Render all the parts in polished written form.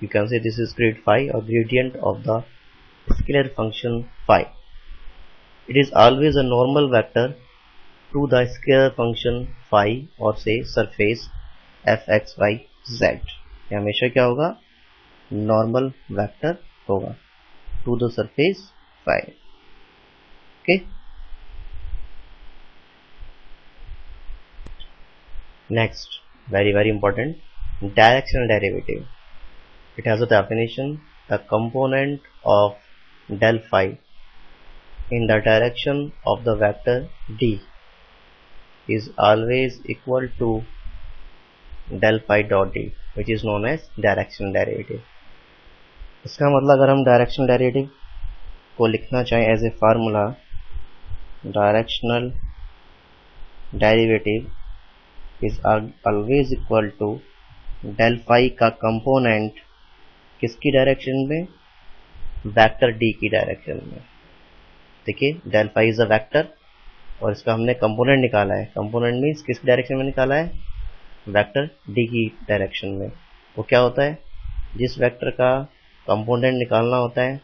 You can say this is grid phi or gradient of the scalar function phi. It is always a normal vector to the scalar function phi or say surface fxyz. ये हमेशा क्या होगा, normal vector होगा to the surface phi. Okay. Next, very important, directional derivative. It has a definition: the component of del phi in the direction of the vector d is always equal to del phi dot d, which is known as directional derivative. इसका मतलब अगर हम directional derivative को लिखना चाहें as a formula, directional derivative is always equal to del phi का component किसकी direction में, वेक्टर डी की डायरेक्शन में. देखिए del phi is a vector और इसका हमने कंपोनेंट निकाला है. कंपोनेंट मीन्स किस डायरेक्शन में निकाला है, वेक्टर डी की डायरेक्शन में. वो क्या होता है, जिस वेक्टर का कंपोनेंट निकालना होता है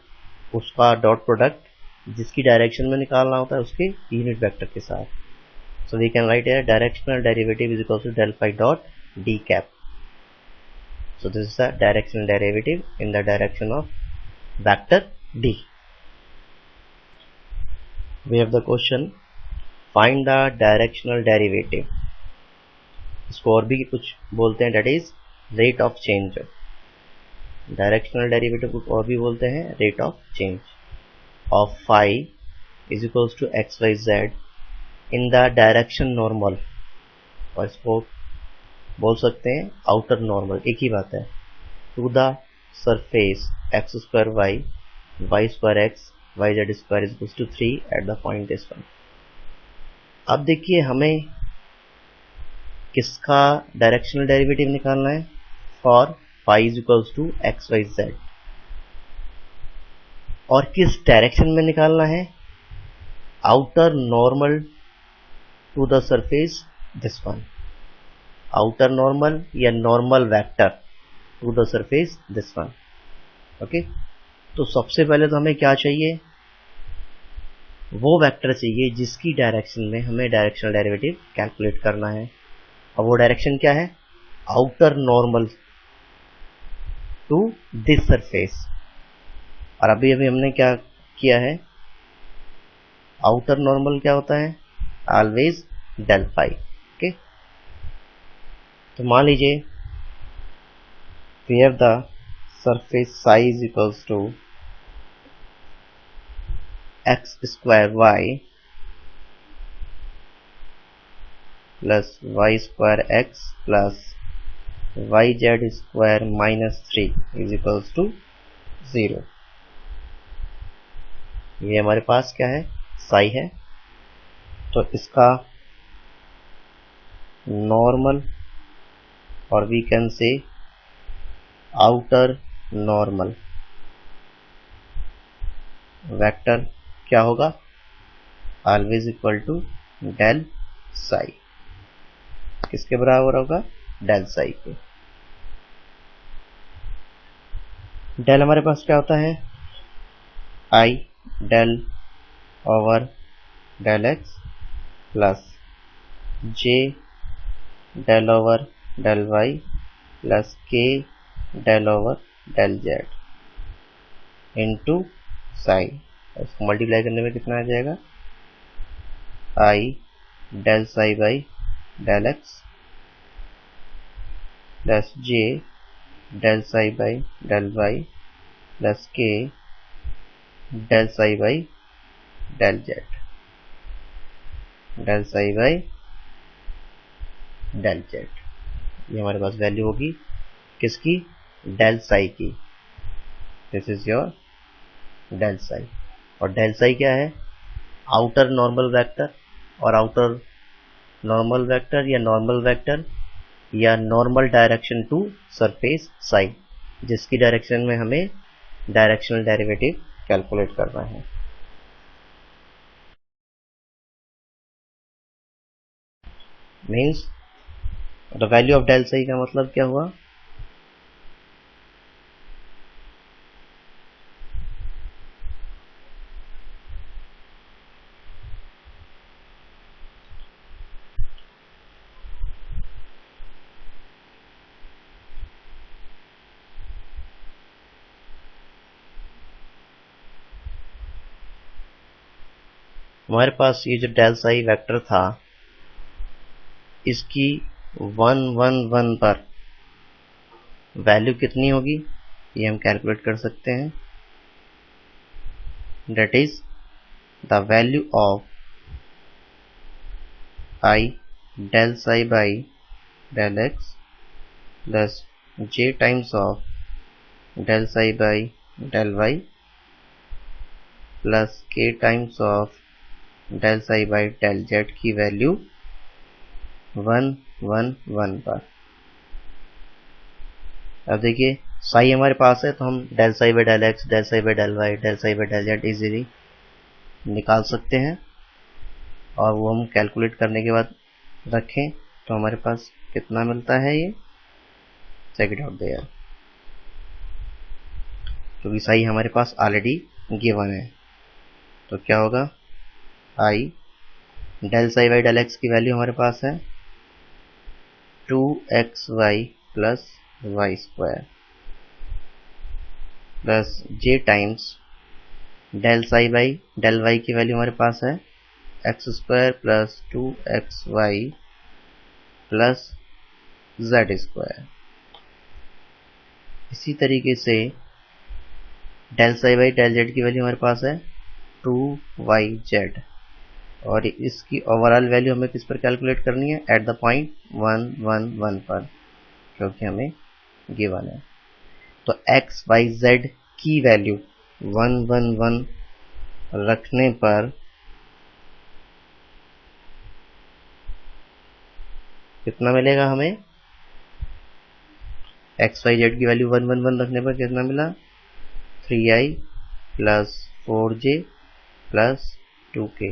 उसका डॉट प्रोडक्ट जिसकी डायरेक्शन में निकालना होता है उसके यूनिट वेक्टर के साथ. So we can write here directional derivative is equal to del phi dot D cap. So this is the directional derivative in the direction of vector d. We have the question, find the directional derivative. इसको और भी कुछ बोलते हैं, that is rate of change. Directional derivative को और भी बोलते हैं rate of change of phi is equals to xyz in the direction normal. और इसको बोल सकते हैं आउटर नॉर्मल, एक ही बात है, to the surface x square y square x y z square is equals to 3 at the point S 1. अब देखिए हमें किसका डायरेक्शनल डेरिवेटिव निकालना है, for phi is equals to x y z, और किस डायरेक्शन में निकालना है, outer normal to the surface this one, outer normal या normal vector to the surface this one. Okay, तो सबसे पहले तो हमें क्या चाहिए, वो वेक्टर चाहिए जिसकी डायरेक्शन में हमें डायरेक्शनल डेरिवेटिव कैलकुलेट करना है. और वो डायरेक्शन क्या है, outer normal to this surface. और अभी हमने क्या किया है, आउटर नॉर्मल क्या होता है, ऑलवेज डेल फाई. ओके, तो मान लीजिए we have the surface size equals to x square y plus y square x plus yz square minus 3 is equals to 0. ये हमारे पास क्या है, साई है. तो इसका नॉर्मल और we can say outer normal vector क्या होगा, always equal to del psi. किसके बराबर होगा, डेल साई के. डेल हमारे पास क्या होता है, i del over del x plus j del over del y plus k del over del z into psi. इसको मल्टीप्लाई करने में कितना आ जाएगा, i del psi by del x plus j del psi by del y plus k del psi by del z, del psi by del z. ये हमारे पास value होगी किसकी, डेल साई की. This is your del psi. और del psi क्या है, outer normal vector, और आउटर नॉर्मल वेक्टर या normal direction to surface psi, जिसकी डायरेक्शन में हमें डायरेक्शनल डेरिवेटिव कैलकुलेट करना है. Means the value of del psi का मतलब क्या हुआ, हमारे पास ये जो डेल साई वेक्टर था, इसकी 1 1 1 पर वैल्यू कितनी होगी ये हम कैलकुलेट कर सकते हैं। That is the value of I del psi by del x plus j times of del psi by del y plus k times of del psi by del z की value 1 1 1 पर। अब देखिए साई हमारे पास है तो हम del psi by del x, del psi by del y, del psi by del z easily निकाल सकते हैं, और वो हम कैलकुलेट करने के बाद रखें तो हमारे पास कितना मिलता है ये चेक इट आउट देयर, क्योंकि साई हमारे पास ऑलरेडी गिवन है। तो क्या होगा, i del psi by del x की वैल्यू हमारे पास है 2xy plus y square plus j times del psi by del y की वैल्यू हमारे पास है x square plus 2xy plus z square. इसी तरीके से del psi by del z की वैल्यू हमारे पास है 2yz, और इसकी ओवरऑल वैल्यू हमें किस पर कैलकुलेट करनी है, एट द पॉइंट 1 1 1 पर, क्योंकि हमें गिवन है। तो x y z की वैल्यू 1 1 1 रखने पर कितना मिलेगा हमें, एक्स वाई जेड की वैल्यू 1 1 1 रखने पर कितना मिला, 3i plus 4j plus 2k।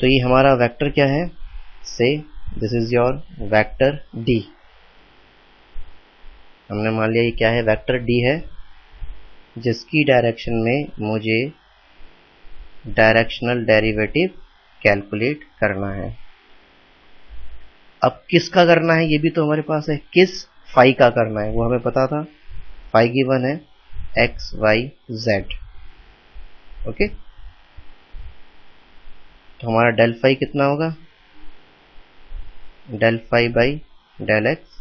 तो ये हमारा वेक्टर क्या है, से this is your vector d। हमने मान लिया ये क्या है, वेक्टर d है, जिसकी डायरेक्शन में मुझे डायरेक्शनल डेरिवेटिव कैलकुलेट करना है। अब किसका करना है ये भी तो हमारे पास है, किस फाई का करना है वो हमें पता था, फाई गिवन है एक्स वाई जेड। ओके, तो हमारा डेल फाई कितना होगा, del phi by del x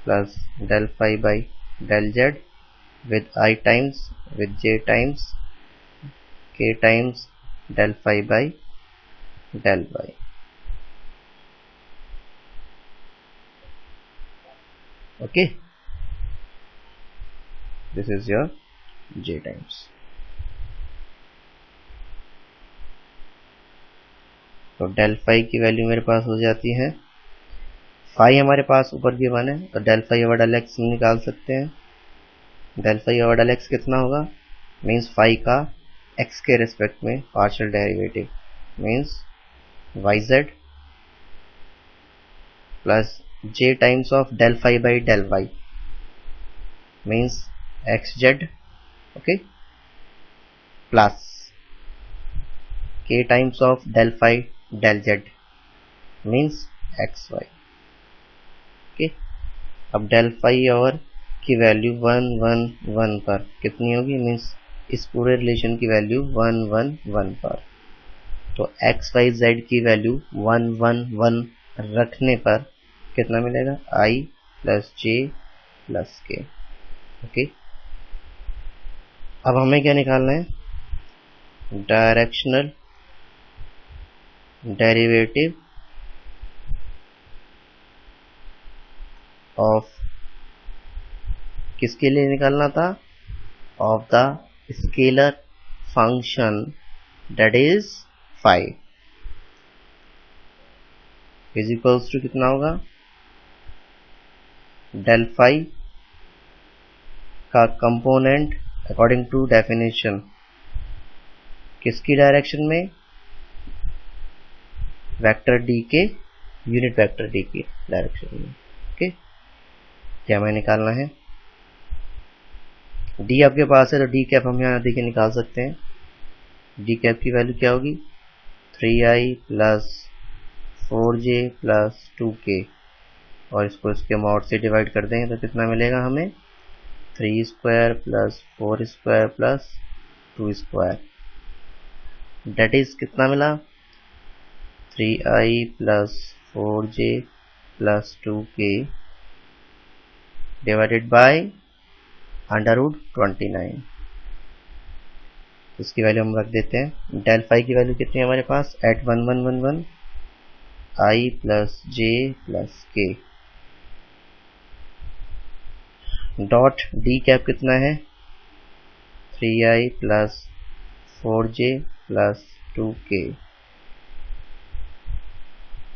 plus del phi by del z with i times with j times k times del phi by del y. Okay, this is your j times। तो del phi की value मेरे पास हो जाती है, phi हमारे पास ऊपर given है तो del phi over del x निकाल सकते हैं। Del phi over del x कितना होगा, मीन्स फाई का एक्स के रेस्पेक्ट में partial derivative, means y z plus j times of del phi by del y means x z, okay, plus k times of del phi del z means x y. Okay, अब del phi और की value 1 1 1 पर कितनी होगी, means इस पूरे relation की value 1 1 1 पर। तो एक्स वाई जेड की वैल्यू 1 1 1 रखने पर कितना मिलेगा, i प्लस जे प्लस के। ओके, अब हमें क्या निकालना है, डायरेक्शनल डेरिवेटिव ऑफ, किसके लिए निकालना था, of the scalar function that is phi is equals to कितना होगा, डेल फाई का कंपोनेंट अकॉर्डिंग टू डेफिनेशन किसकी डायरेक्शन में, वेक्टर डी के, यूनिट वेक्टर डी की डायरेक्शन में। ओके, क्या हमें निकालना है, डी आपके पास है तो डी कैप हम यहाँ देखिए निकाल सकते हैं। डी कैप की वैल्यू क्या होगी, 3i plus 4j plus 2k, और इसको इसके मॉड से डिवाइड कर देंगे तो कितना मिलेगा हमें, 3 square plus 4 square plus 2 square. That is कितना मिला 3i plus 4j plus 2k divided by under root 29। इसकी वैल्यू हम रख देते हैं। डेल फाई की वैल्यू कितनी है हमारे पास at 1111 i plus j plus k dot D cap कितना है 3i plus 4j plus 2k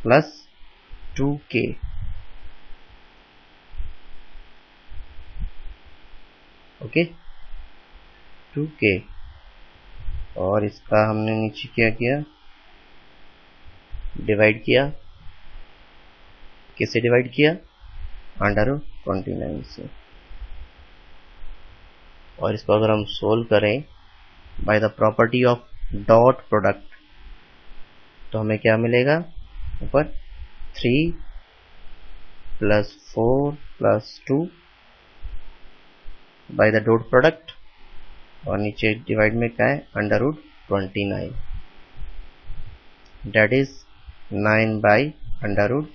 plus 2k okay 2k और इसका हमने नीचे क्या किया डिवाइड किया, किससे डिवाइड किया अंडर रूट 29 से। और इसको अगर हम सोल्व करें by the property of dot product तो हमें क्या मिलेगा ऊपर 3 plus 4 plus 2 by the dot product और नीचे डिवाइड में क्या है under root 29 that is 9 by under root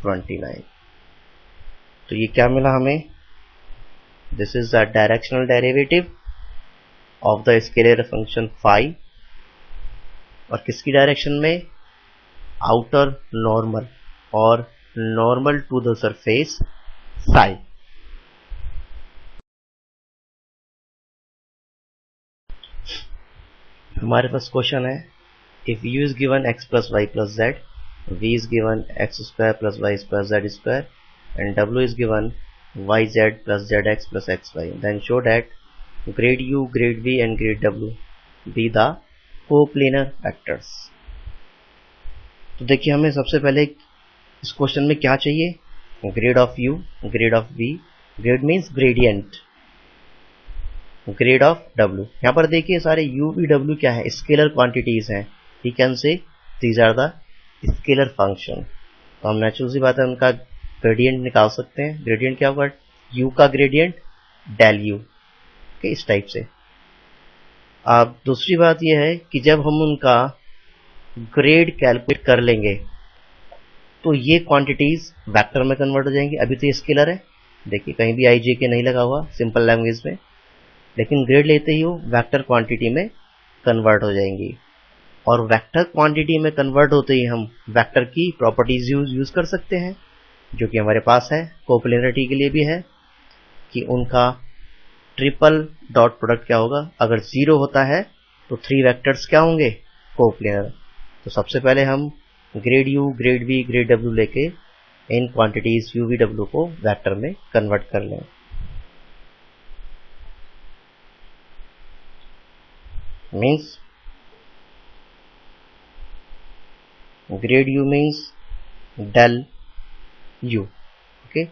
29। तो ये क्या मिला हमें this is the directional derivative of the scalar function phi और किसकी डायरेक्शन में आउटर नॉर्मल और normal to the surface psi. हमारे पास क्वेश्चन है if u is given x plus y plus z, v is given x square plus y square z square and w is given yz plus zx plus xy, then show that grade u, grade v and grade w be the coplanar vectors। तो देखिए हमें सबसे पहले इस question में क्या चाहिए grade of u, grade of v, grade means gradient, grade of w। यहाँ पर देखिए सारे u v w क्या है स्केलर क्वांटिटीज हैं। We can say these are the scalar function। तो हम नेचुरल सी बात है उनका ग्रेडियंट निकाल सकते हैं। ग्रेडियंट क्या होगा u का ग्रेडियंट डेल u के इस टाइप से। अब दूसरी बात यह है कि जब हम उनका ग्रेड कैलकुलेट कर लेंगे तो ये क्वांटिटीज वेक्टर में कन्वर्ट हो जाएंगी। अभी तो ये स्केलर है देखिए कहीं भी आई जे के नहीं लगा हुआ सिंपल लैंग्वेज में, लेकिन ग्रेड लेते ही वो वेक्टर क्वांटिटी में कन्वर्ट हो जाएंगी। और वेक्टर क्वांटिटी में कन्वर्ट होते ही हम वेक्टर की प्रॉपर्टीज यूज कर सकते हैं जो कि हमारे पास है कोप्लेनरिटी के लिए भी है कि उनका ट्रिपल डॉट प्रोडक्ट क्या होगा अगर 0 होता है तो 3 वेक्टर्स क्या होंगे कोप्लेनर। तो सबसे पहले हम grade u, grade v, grade w लेके इन क्वांटिटीज u v w को वेक्टर में कन्वर्ट कर लें। Means grade u means del u, okay,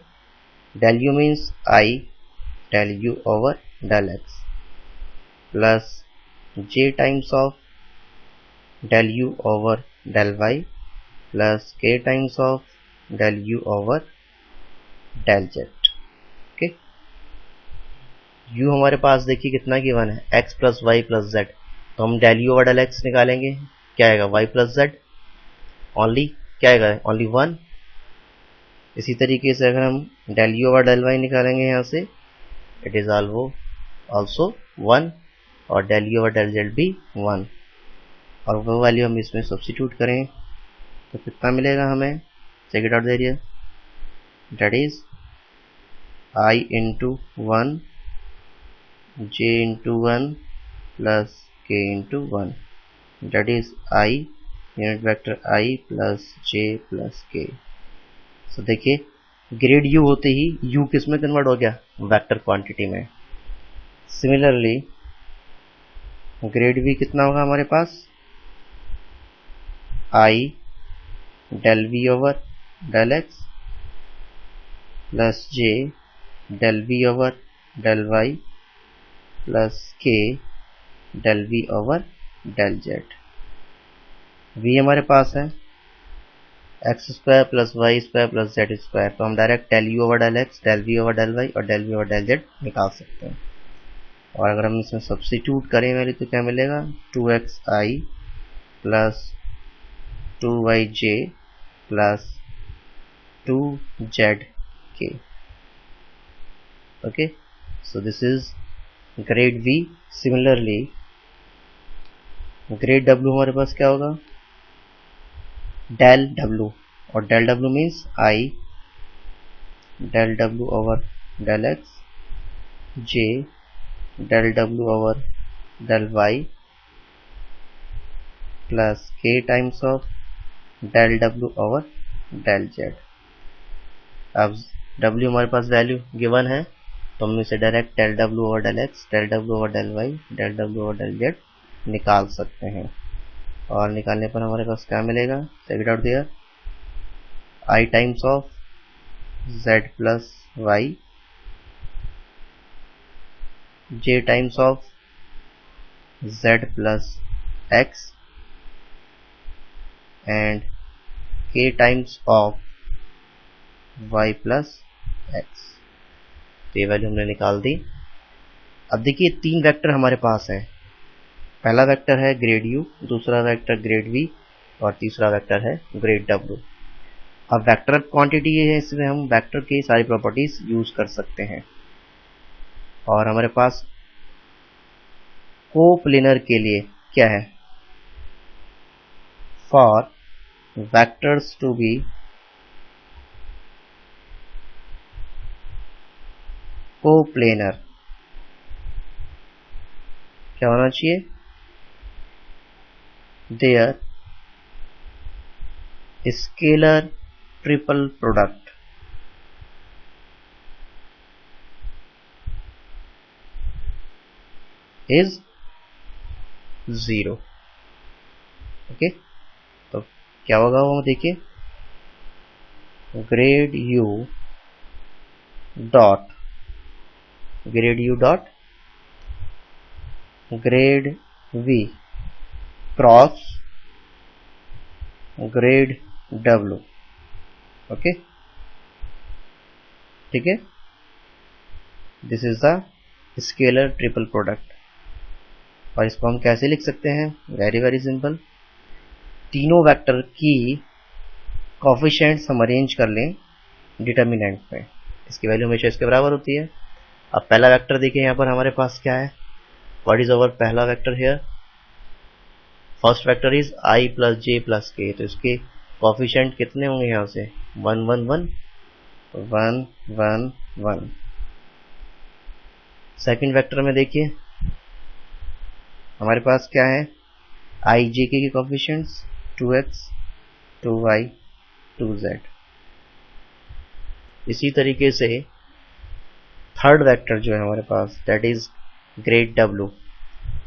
del u means I del u over del x plus j times of del u over del y plus k times of del u over del z। okay, u हमारे पास देखिए कितना given है x plus y plus z, तो हम del u over del x निकालेंगे क्या आएगा y plus Z only क्या आएगा ओनली 1। इसी तरीके से अगर हम del u over del y निकालेंगे यहाँ से इट इज ऑल्सो 1 और del u over del z भी 1 और वो वैल्यू हम इसमें सब्स्टिट्यूट करें तो कितना मिलेगा हमें check it out the area that is i into 1 j into 1 plus k into 1 that is i unit vector i plus j plus k। तो देखिए ग्रेड u होते ही u किस में कन्वर्ट हो गया वेक्टर क्वांटिटी में। सिमिलरली ग्रेड v कितना होगा हमारे पास i del v over del x plus j del v over del y plus k del v over del z। v हमारे पास है x square plus y square plus z square, तो हम direct del u over del x, del v over del y और del v over del z निकाल सकते हैं। और अगर हम इसमें सब्स्टिट्यूट करें वैल्यू तो क्या मिलेगा 2xi plus 2yj plus 2zk. Okay, so this is grade V. Similarly grade W हमारे पास क्या होगा, डेल W, और del W means I del W over del X J del W over del Y plus K times of del W over del Z. अब W हमारे पास value given है तो हम इसे direct del W over del X del W over del Y del W over del Z निकाल सकते हैं. और निकालने पर हमारे पास क्या मिलेगा, check it out there, I times of Z plus Y J times of Z plus X and K times of Y plus X. तो ये वैल्यू हमने निकाल दी. अब देखिए तीन वेक्टर हमारे पास है. पहला वेक्टर है ग्रेड U, दूसरा वेक्टर ग्रेड V और तीसरा वेक्टर है ग्रेड W. अब वेक्टर क्वांटिटी ये है, इसमें हम वेक्टर की सारी प्रॉपर्टीज यूज कर सकते हैं. और हमारे पास कोप्लेनर के लिए क्या है, for vectors to be coplanar क्या होना चाहिए, their scalar triple product is 0. Okay, तो क्या होगा वो देखिए, grade U dot grade V cross grade W. Okay, ठीक है, this is the scalar triple product. और इसको हम कैसे लिख सकते हैं, वेरी सिंपल. तीनों वेक्टर की कोफिशिएंट्स हम अरेंज कर लें डिटर्मिनेंट में, इसकी वैल्यू हमेशा इसके बराबर होती है. अब पहला वेक्टर देखिए, यहाँ पर हमारे पास क्या है, व्हाट इज अवर पहला vector here, first vector is I plus J plus K. तो इसके कोफिशिएंट कितने होंगे, यहाँ से 1 1 1 1 1 1. सेकंड वेक्टर में देखिए हमारे पास क्या है, I J K के कोफिशिएंट्स 2x 2y 2z. इसी तरीके से थर्ड वेक्टर जो है हमारे पास, दैट इज ग्रेड W.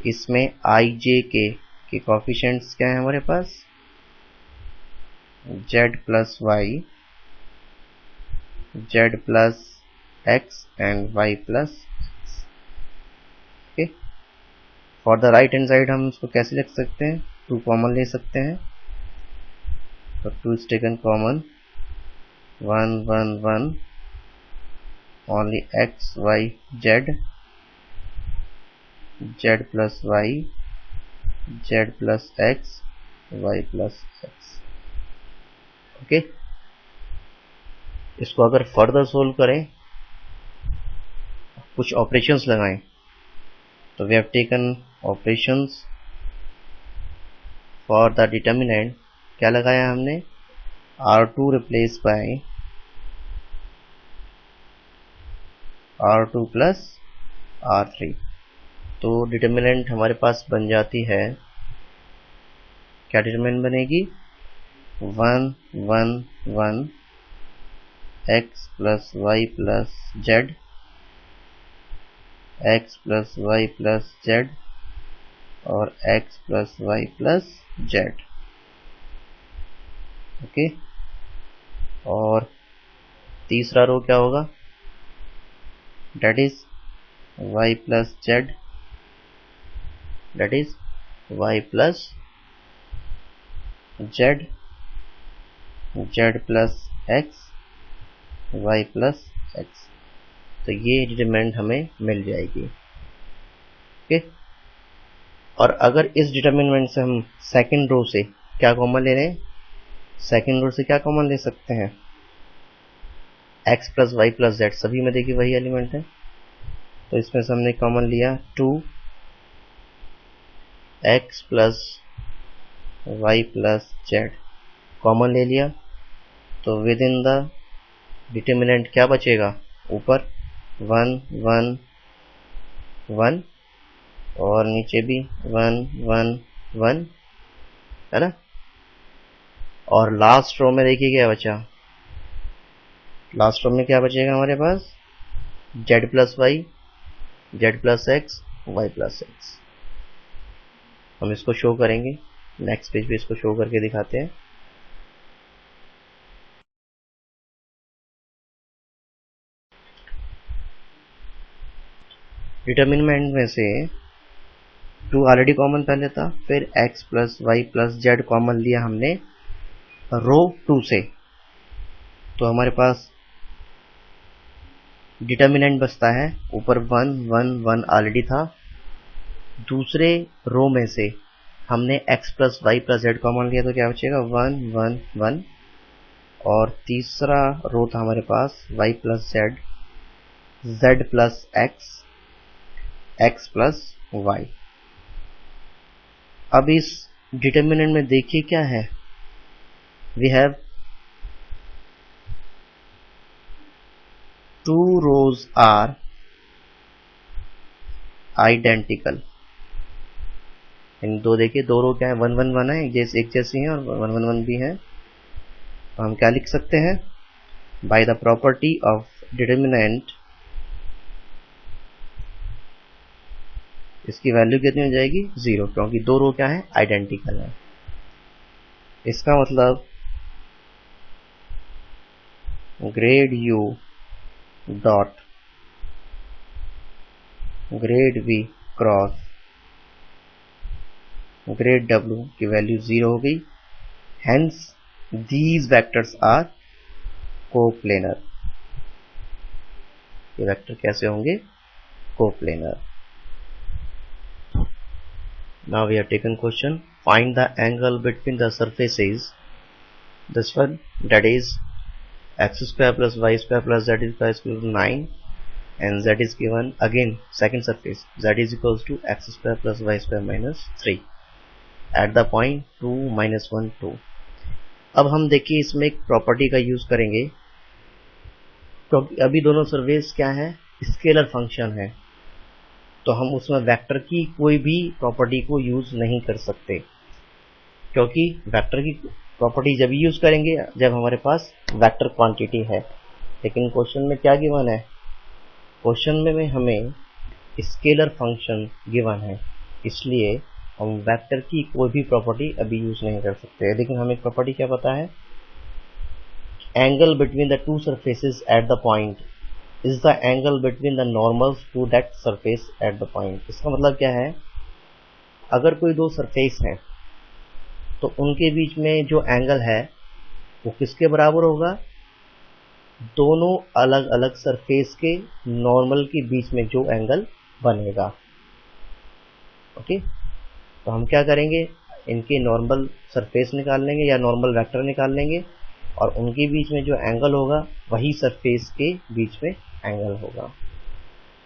इसमें I J K के कोफिशिएंट्स क्या है हमारे पास, Z plus Y Z plus X and Y plus X. Okay, for the right hand side हम इसको कैसे लिख सकते हैं, 2 कॉमन ले सकते हैं. तो 2 is taken common, 1 1 1 only X Y Z Z plus Y Z plus X Y plus X. Okay, इसको अगर फर्दर सोल्व करें, कुछ ऑपरेशंस लगाएं, तो we have taken operations for the determinant. क्या लगाया हमने, R2 replace by R2 plus R3. तो डिटर्मिनेंट हमारे पास बन जाती है, क्या डिटर्मिनेंट बनेगी, 1 1 1 X plus Y plus Z X plus Y plus Z और X plus Y plus Z. Okay, और तीसरा रो क्या होगा, that is Y plus Z, that is Y plus Z Z plus X Y plus X. तो ये determinant हमें मिल जाएगी. Okay, और अगर इस डिटर्मिनेंट से हम सेकंड रो से क्या कॉमन ले रहे हैं, सेकंड रो से क्या कॉमन ले सकते हैं, x plus y plus z, सभी में देखिए वही एलिमेंट है, तो इसमें से हमने कॉमन लिया 2x plus y plus z common ले लिया, तो विद इन द डिटर्मिनेंट क्या बचेगा, ऊपर 1 1 1 और नीचे भी 1 1 1 है ना। और लास्ट रो में देखिए क्या बचा, लास्ट रो में क्या बचेगा हमारे पास, z plus y, z plus x, y plus x. हम इसको शो करेंगे, नेक्स्ट पेज पे इसको शो करके दिखाते हैं। डिटर्मिनेंट में से 2 ऑलरेडी कॉमन पहले था, फिर x plus y plus z common लिया हमने रो 2 से, तो हमारे पास डिटर्मिनेंट बचता है ऊपर 1 1 1 ऑलरेडी था, दूसरे रो में से हमने x plus y plus z common लिया तो क्या बचेगा 1 1 1, और तीसरा रो था हमारे पास y plus z, z plus x, x plus y. अब इस डिटर्मिनेंट में देखिए क्या है, we have 2 rows are identical। इन दो देखिए, दो रो क्या है, 1 1 1 है, एक जैसी है, और 1 1 1 भी है। तो हम क्या लिख सकते हैं, bye the property of determinant, इसकी वैल्यू कितनी हो जाएगी 0, क्योंकि दो रो क्या है, आइडेंटिकल है। इसका मतलब grad u dot grade v cross grade w की वैल्यू 0 हो गई, hence these vectors are coplanar. ये वेक्टर कैसे होंगे, coplanar. Now we have taken question, find the angle between the surfaces, this one, that is x square plus y square plus z square is equal to 9, and z is given again second surface, z is equals to x square plus y square minus 3 at the point 2 minus 1 2। अब हम देखिए इसमें एक property का use करेंगे, क्योंकि अभी दोनों सरफेस क्या है, स्केलर फंक्शन है, तो हम उसमें वेक्टर की कोई भी प्रॉपर्टी को यूज नहीं कर सकते, क्योंकि वेक्टर की प्रॉपर्टी जब यूज करेंगे जब हमारे पास वेक्टर क्वांटिटी है। लेकिन क्वेश्चन में क्या गिवन है, क्वेश्चन में हमें स्केलर फंक्शन गिवन है, इसलिए हम वेक्टर की कोई भी प्रॉपर्टी अभी यूज नहीं कर सकते। लेकिन हमें प्रॉपर्टी क्या पता है, angle between the two surfaces eight the point is the angle between the normals to that surface at the point। इसका मतलब क्या है, अगर कोई दो सरफेस हैं तो उनके बीच में जो एंगल है वो किसके बराबर होगा, दोनों अलग अलग सरफेस के नॉर्मल के बीच में जो एंगल बनेगा। ओके, तो हम क्या करेंगे, इनके नॉर्मल सरफेस निकाल लेंगे या नॉर्मल वेक्टर निकाल लेंगे, और उनके बीच में जो एंगल होगा वही सरफेस के बीच में एंगल होगा।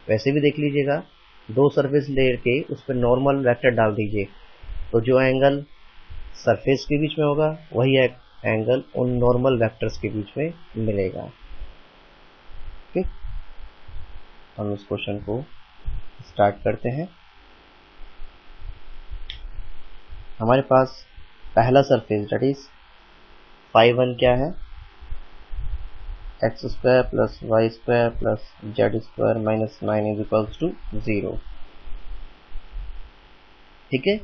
वैसे भी देख लीजिएगा, दो सरफेस लेके उस पर नॉर्मल वेक्टर डाल दीजिए, तो जो एंगल सरफेस के बीच में होगा वही एंगल उन नॉर्मल वेक्टर्स के बीच में मिलेगा। ठीक, हम इस क्वेश्चन को स्टार्ट करते हैं। हमारे पास पहला सरफेस दैट इज फाई 1 क्या है, x square plus y square plus z square minus 9 is equals to 0। ठीक है,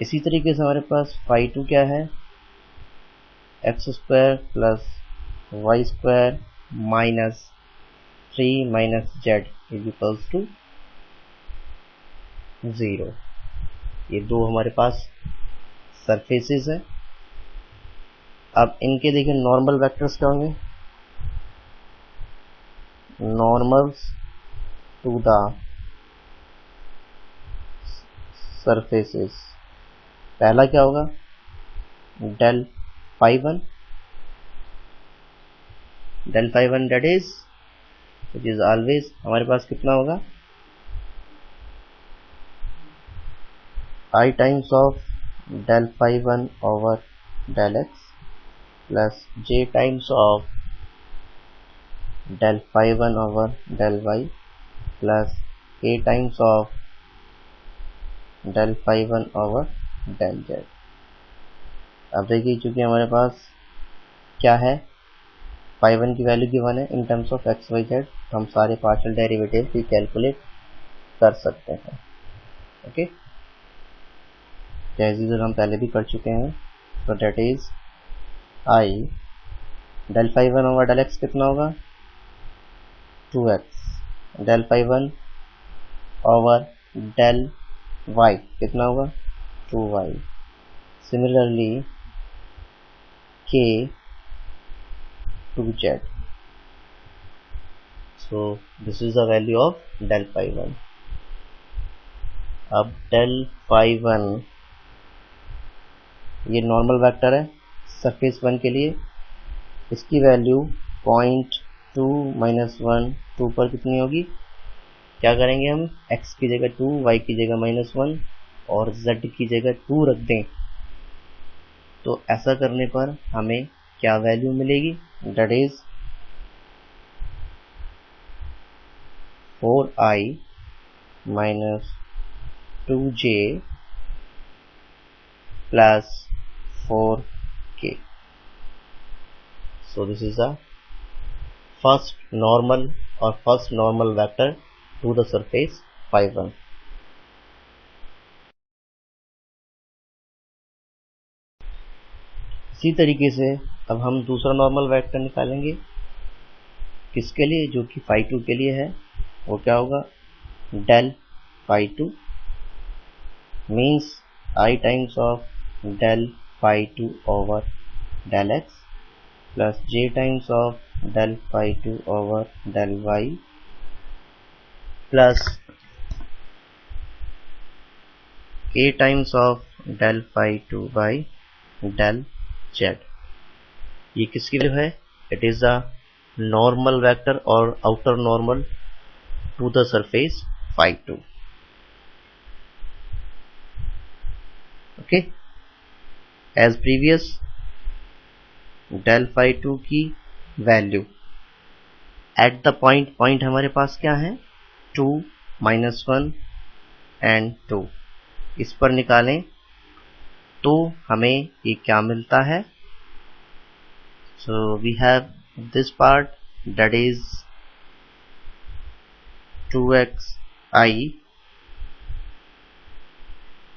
इसी तरीके से हमारे पास फाई 2 क्या है, x square plus y square minus 3 minus z is equals to 0। ये दो हमारे पास सरफेसेस है। अब इनके देखिए नॉर्मल वेक्टर्स क्या होंगे, नॉर्मल्स टू द surfaces. पहला क्या होगा, del phi 1, del phi 1 that is which is always हमारे पास कितना होगा, I times of del phi 1 over del x plus j times of del phi 1 over del y plus k times of del phi 1 over del z. अब देखिए चूंकि हमारे पास क्या है, phi 1 की वैल्यू गिवन है in terms of x y z, हम सारे पार्शियल डेरिवेटिव भी कैलकुलेट कर सकते हैं. ओके, एज यूजुअल हम पहले भी कर चुके हैं. तो that is i del phi 1 over del x कितना होगा, 2x, del phi 1 over del y कितना होगा, 2y. Similarly k 2z. So this is the value of del phi 1. अब del phi 1 ये नॉर्मल वेक्टर है सरफेस 1 के लिए, इसकी वैल्यू 0.2 - 1 2 पर कितनी होगी, क्या करेंगे हम, x की जगह 2, y की जगह -1 और z की जगह 2 रख दें. तो ऐसा करने पर हमें क्या वैल्यू मिलेगी, date is 4i - 2j plus 4k. So this is the first normal or first normal vector to the surface phi 1. इसी तरीके से अब हम दूसरा नॉर्मल वेक्टर निकालेंगे, किसके लिए, जो कि phi 2 के लिए है. वो क्या होगा, del phi 2 means I times of del phi 2 over del x plus j times of del phi 2 over del y plus k times of del phi 2 by del z. ये किसकी वैल्यू है, it is a normal vector और outer normal to the surface phi 2. Okay, as previous del phi 2 की value eight the point हमारे पास क्या है, 2 -1 and 2, इस पर निकालें तो हमें ये क्या मिलता है. So we have this part that is 2xi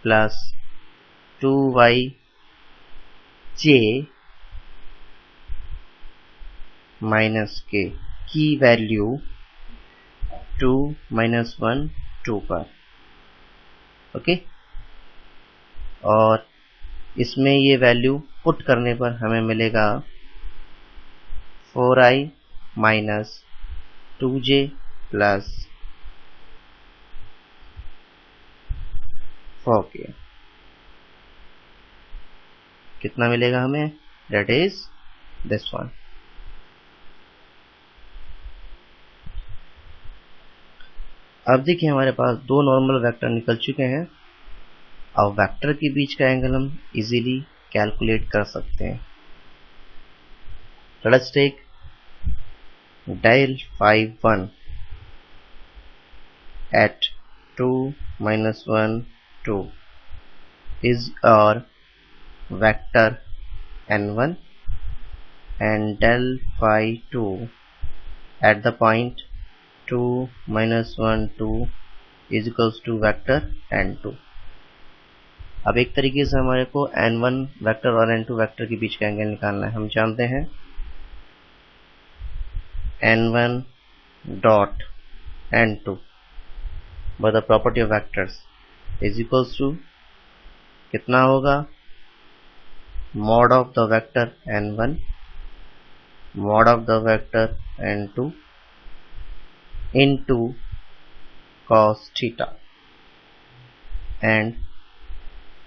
plus 2yj minus k की वैल्यू 2 -1 2 पर. ओके, और इसमें ये वैल्यू पुट करने पर हमें मिलेगा 4i minus 2j plus 4k. कितना मिलेगा हमें, दैट इज दिस वन. अब देखिए हमारे पास दो नॉर्मल वेक्टर निकल चुके हैं. अब वेक्टर के बीच का एंगल हम इजीली कैलकुलेट कर सकते हैं. Let's take del phi 1 at 2 -1 2 is our vector n1 and del phi 2 at the point 2 -1 2 is equals to vector n2. अब एक तरीके से हमारे को n1 वेक्टर और n2 वेक्टर के बीच का एंगल निकालना है. हम जानते हैं n1 dot n2 by the property of vectors is equals to कितना होगा, mod of the vector n1 mod of the vector n2 into cos theta and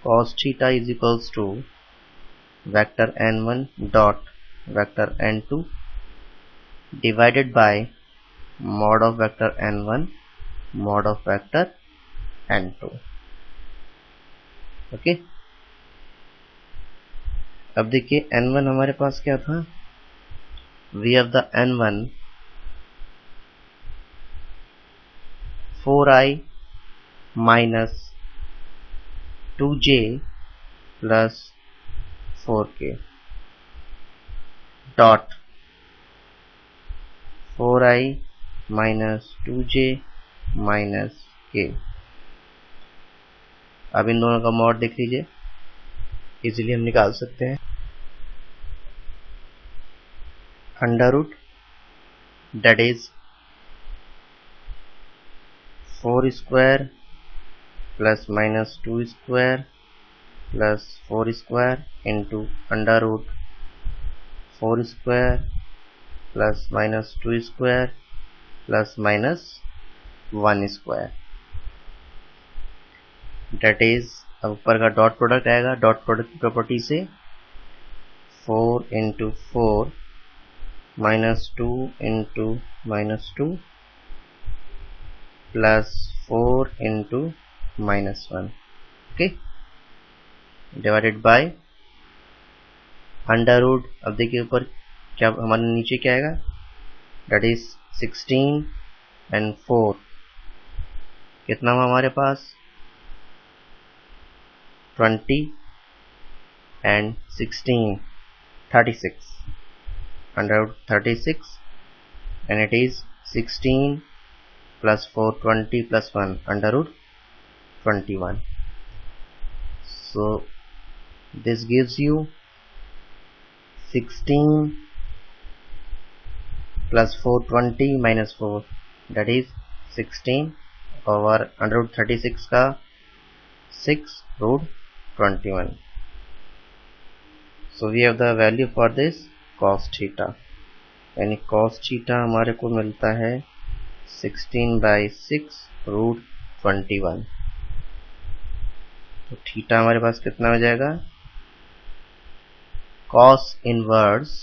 cos theta is equals to vector n1 dot vector n2 divided by mod of vector n1 mod of vector n2. Okay, अब देखिए n1 हमारे पास क्या था, we have the n1 4i minus 2j plus 4k dot 4i minus 2j minus k. अब इन दोनों का mod देख लीजिए, इजीली हम निकाल सकते हैं. Under root that is 4 square plus minus 2 square plus 4 square into under root 4 square plus minus 2 square plus minus 1 square. That is, अब ऊपर का डॉट प्रोडक्ट आएगा, डॉट प्रोडक्ट की प्रॉपर्टी से 4 into 4 minus 2 into minus 2 plus 4 into minus 1. Okay, divided by under root. अब देखिए ऊपर क्या, हमारे नीचे क्या आएगा, डेट इज 16 एंड 4 कितना हुआ हमारे पास, 20 and 16 36 under root 36 and it is 16 plus 4 20 plus 1 under root 21. So this gives you 16 plus 4 20 minus 4 that is 16 over under root 36 का 6 root 21. So we have the value for this cos theta, यानी cos theta हमारे को मिलता है 16/6 root 21. तो theta हमारे पास कितना हो जाएगा, cos इनवर्स